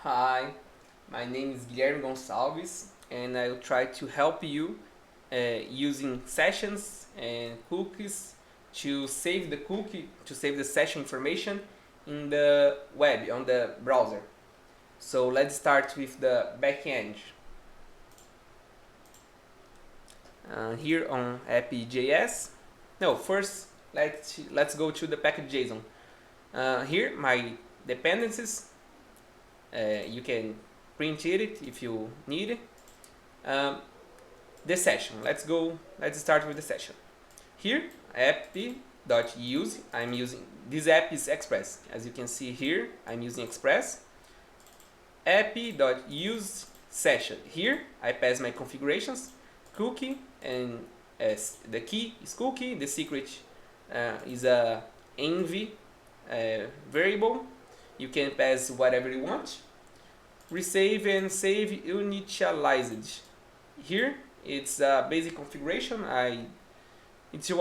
Hi, my name is Guilherme Gonçalves and I'll try to help you using sessions and cookies to save the cookie, to save the session information in the web, on the browser. So let's start with the backend. Here on app.js. No, first let's go to the package.json. Here my dependencies. You can print it if you need it. The session. Let's start with the session. Here app.use. I'm using this app is Express. As you can see here, I'm using Express. App.use session. Here I pass my configurations, cookie, and the key is cookie. The secret is a env variable. You can pass whatever you want. Resave and save initialized. Here it's a basic configuration. It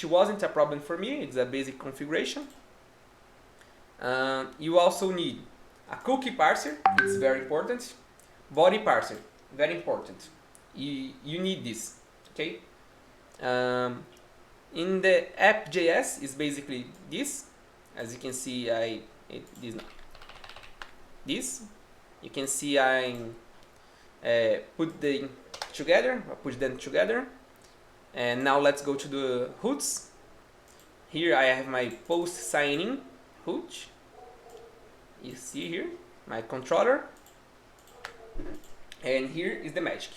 wasn't a problem for me. It's a basic configuration. You also need a cookie parser. It's very important. Body parser, very important. You need this. Okay. In the app.js is basically this. As you can see, this. You can see I put them together. And now let's go to the hooks. Here I have my post sign-in hook. You see here my controller. And here is the magic.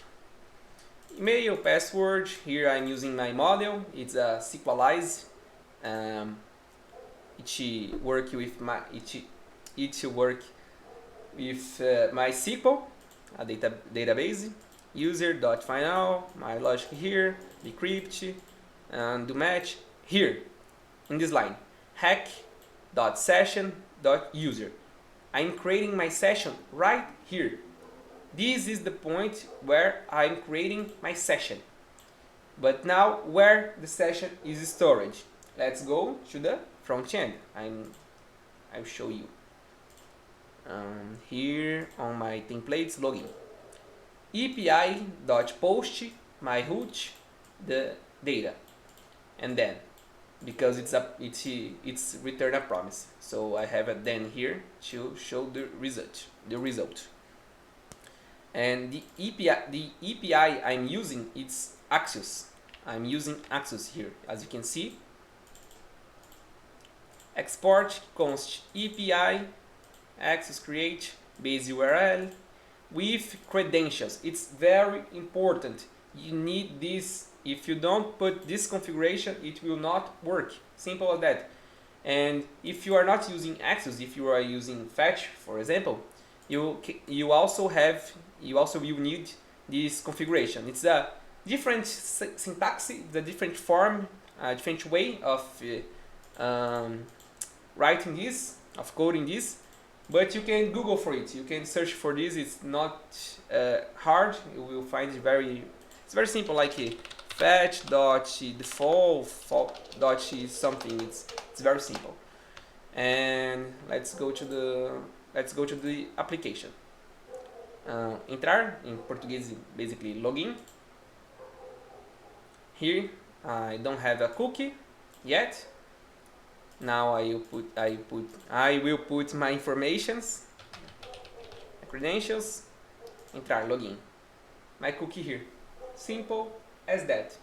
Email, password. Here I'm using my model. It's a SQLize. It work with MySQL, a database. User.final, my logic here, decrypt, and do match here in this line. Hack.session.user. I'm creating my session right here. This is the point where I'm creating my session. But now where the session is stored. Let's go to the front end. I'll show you. Here on my templates login. API.post my root the data, and then because it's return a promise, so I have a then here to show the result. And the API I'm using it's Axios. I'm using Axios here, as you can see. Export const API Axios create base URL with credentials. It's very important. You need this. If you don't put this configuration, it will not work. Simple as that. And if you are not using Axios, if you are using Fetch, for example, you also will need this configuration. It's a different syntax, it's a different form, a different way of writing this, of coding this. But you can Google for it. You can search for this. It's not hard. You will find it's very simple. Like fetch.default something. It's very simple. And let's go to the application. Entrar in Portuguese, basically login. Here I don't have a cookie yet. Now I will put my informations, my credentials, entrar, login, my cookie here. Simple as that.